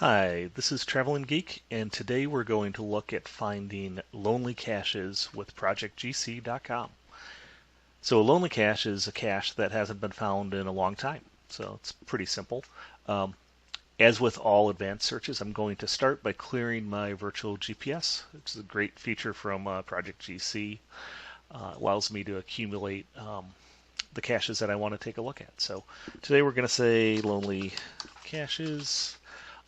Hi, this is Traveling Geek, and today we're going to look at finding lonely caches with ProjectGC.com. So a lonely cache is a cache that hasn't been found in a long time, so it's pretty simple. Um, as with all advanced searches, I'm going to start by clearing my virtual GPS. It's a great feature from Project GC. Allows me to accumulate the caches that I want to take a look at. So today we're going to say lonely caches.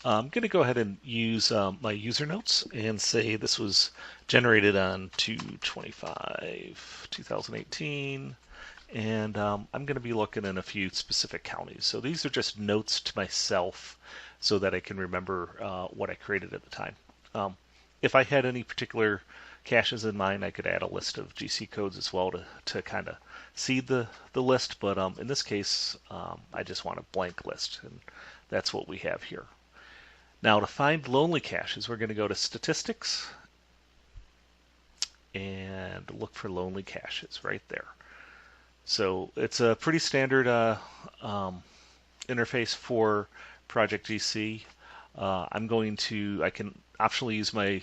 I'm going to go ahead and use my user notes and say this was generated on 2/25, 2018, and I'm going to be looking in a few specific counties. So these are just notes to myself so that I can remember what I created at the time. If I had any particular caches in mind, I could add a list of GC codes as well to kind of see the list, but in this case, I just want a blank list, and that's what we have here. Now to find lonely caches, we're going to go to Statistics and look for lonely caches right there. So it's a pretty standard interface for Project GC. I can optionally use my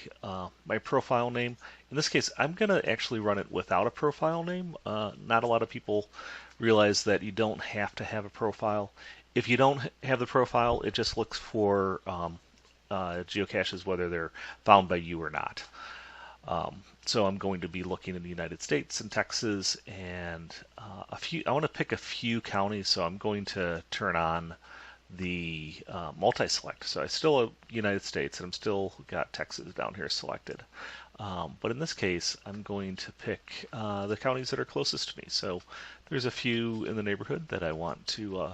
profile name. In this case, I'm going to actually run it without a profile name. Not a lot of people realize that you don't have to have a profile. If you don't have the profile, it just looks for geocaches, whether they're found by you or not. So I'm going to be looking in the United States and Texas and a few. I want to pick a few counties, so I'm going to turn on the multi-select. So I still have United States and I'm still got Texas down here selected. But in this case, I'm going to pick the counties that are closest to me. So there's a few in the neighborhood that I want to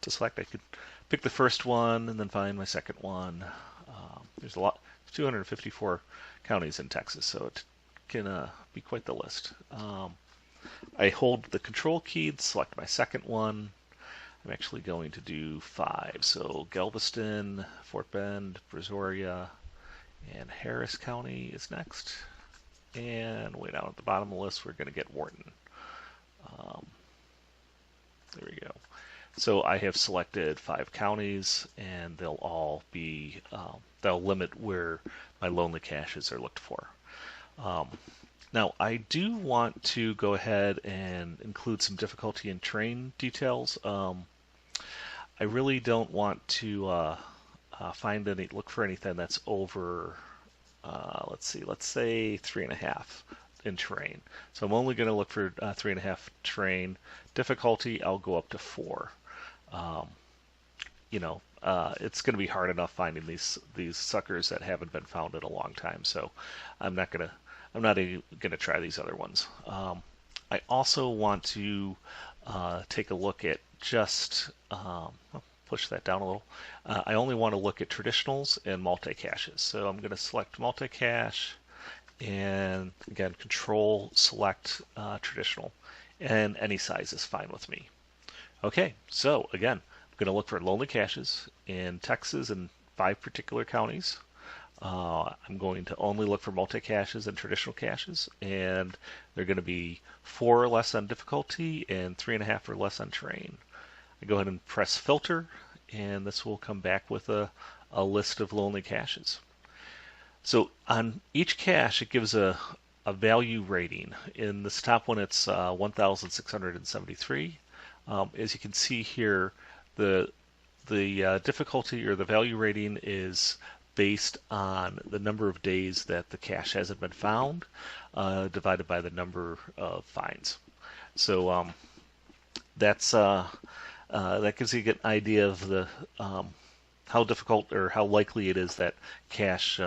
select. I could pick the first one and then find my second one. There's a lot, 254 counties in Texas, so it can be quite the list. I hold the control key and select my second one. I'm actually going to do 5. So Galveston, Fort Bend, Brazoria, and Harris County is next. And way down at the bottom of the list, we're going to get Wharton. There we go. So I have selected 5 counties, and they'll all be, they'll limit where my lonely caches are looked for. Now, I do want to go ahead and include some difficulty and terrain details. I really don't want to look for anything that's over, let's say 3.5 in terrain. So I'm only going to look for 3.5 terrain. Difficulty, I'll go up to 4. It's going to be hard enough finding these suckers that haven't been found in a long time. So I'm not even gonna try these other ones. I also want to take a look at just push that down a little. I only want to look at traditionals and multi-caches. So I'm going to select multi-cache and again control select traditional, and any size is fine with me. Okay, so again, I'm going to look for lonely caches in Texas and 5 particular counties. I'm going to only look for multi-caches and traditional caches, and they're going to be 4 or less on difficulty and 3.5 or less on terrain. I go ahead and press filter, and this will come back with a list of lonely caches. So on each cache, it gives a value rating. In this top one, it's 1,673. As you can see here, the difficulty or the value rating is based on the number of days that the cache hasn't been found, divided by the number of finds. So that gives you an idea of the how difficult or how likely it is that cache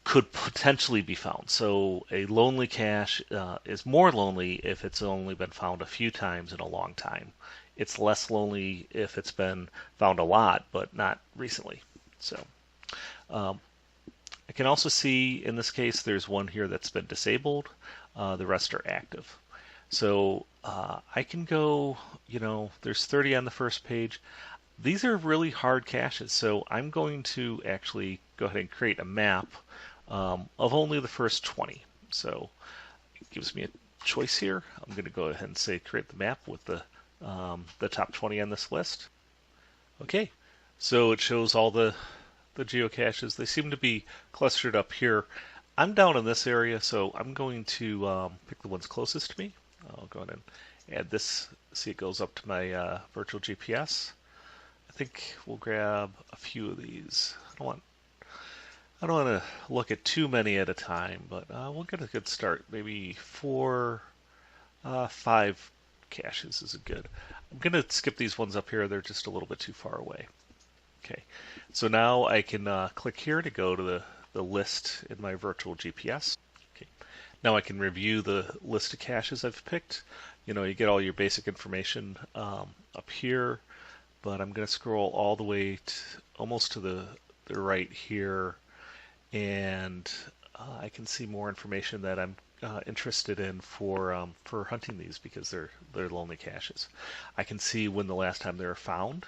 could potentially be found. So a lonely cache is more lonely if it's only been found a few times in a long time. It's less lonely if it's been found a lot, but not recently. So I can also see in this case there's one here that's been disabled. The rest are active. So I can go, there's 30 on the first page. These are really hard caches, so I'm going to actually go ahead and create a map of only the first 20. So it gives me a choice here. I'm going to go ahead and say create the map with the top 20 on this list. Okay, so it shows all the the geocaches. They seem to be clustered up here. I'm down in this area, so I'm going to pick the ones closest to me. I'll go ahead and add this. See, it goes up to my virtual GPS. I think we'll grab a few of these. I don't want to look at too many at a time, but we'll get a good start. Maybe 5 caches is a good. I'm going to skip these ones up here. They're just a little bit too far away. Okay, so now I can click here to go to the list in my virtual GPS. Okay, now I can review the list of caches I've picked. You get all your basic information up here, but I'm going to scroll all the way almost to the right here, and I can see more information that I'm interested in for hunting these because they're lonely caches. I can see when the last time they were found.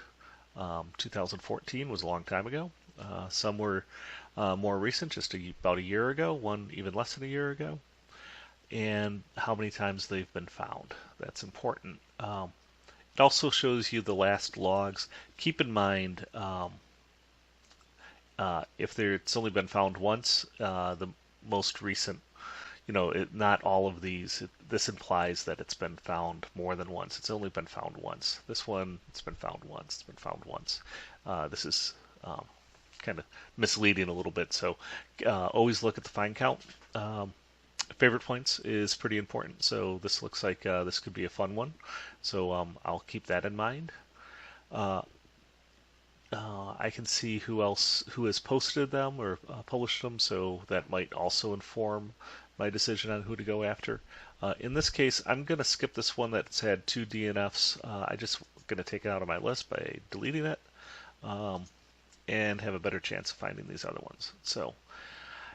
2014 was a long time ago. Some were more recent, just about a year ago, one even less than a year ago, and how many times they've been found. That's important. It also shows you the last logs. Keep in mind, if it's only been found once, the most recent, not all of these. This implies that it's been found more than once. It's only been found once. This one, it's been found once. It's been found once. This is kind of misleading a little bit. So always look at the find count. Favorite points is pretty important. So this looks like this could be a fun one. So I'll keep that in mind. I can see who has posted them or published them, so that might also inform my decision on who to go after. In this case, I'm going to skip this one that's had 2 DNFs. I'm just going to take it out of my list by deleting it and have a better chance of finding these other ones. So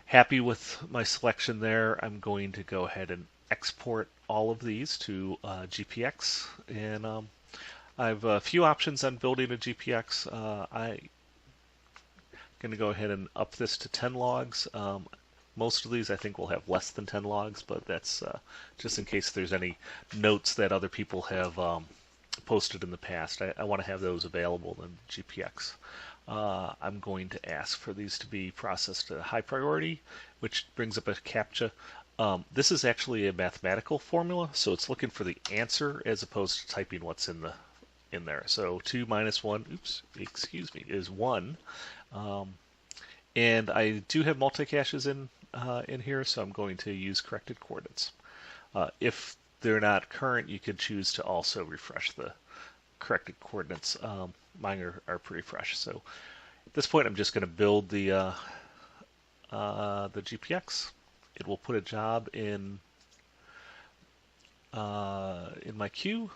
happy with my selection there. I'm going to go ahead and export all of these to GPX, and I have a few options on building a GPX. I'm going to go ahead and up this to 10 logs. Most of these I think will have less than 10 logs, but that's just in case there's any notes that other people have posted in the past. I want to have those available in GPX. I'm going to ask for these to be processed at a high priority, which brings up a CAPTCHA. This is actually a mathematical formula, so it's looking for the answer as opposed to typing what's in there. So 2 minus 1, is 1. And I do have multi-caches in here, so I'm going to use corrected coordinates. If they're not current, you could choose to also refresh the corrected coordinates. Mine are pretty fresh. So at this point, I'm just going to build the GPX. It will put a job in my queue.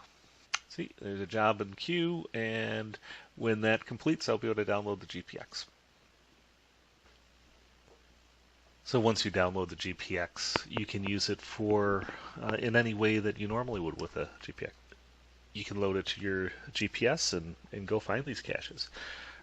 See, there's a job in queue, and when that completes, I'll be able to download the GPX. So once you download the GPX, you can use it for in any way that you normally would with a GPX. You can load it to your GPS and go find these caches.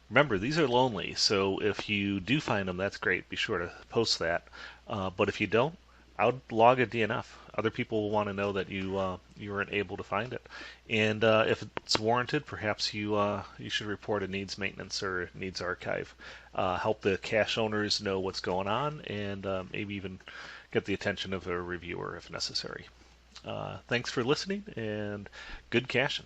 Remember, these are lonely, so if you do find them, that's great. Be sure to post that. But if you don't, I would log a DNF. Other people will want to know that you weren't able to find it, and if it's warranted, perhaps you should report a needs maintenance or needs archive. Help the cache owners know what's going on, and maybe even get the attention of a reviewer if necessary. Thanks for listening, and good caching.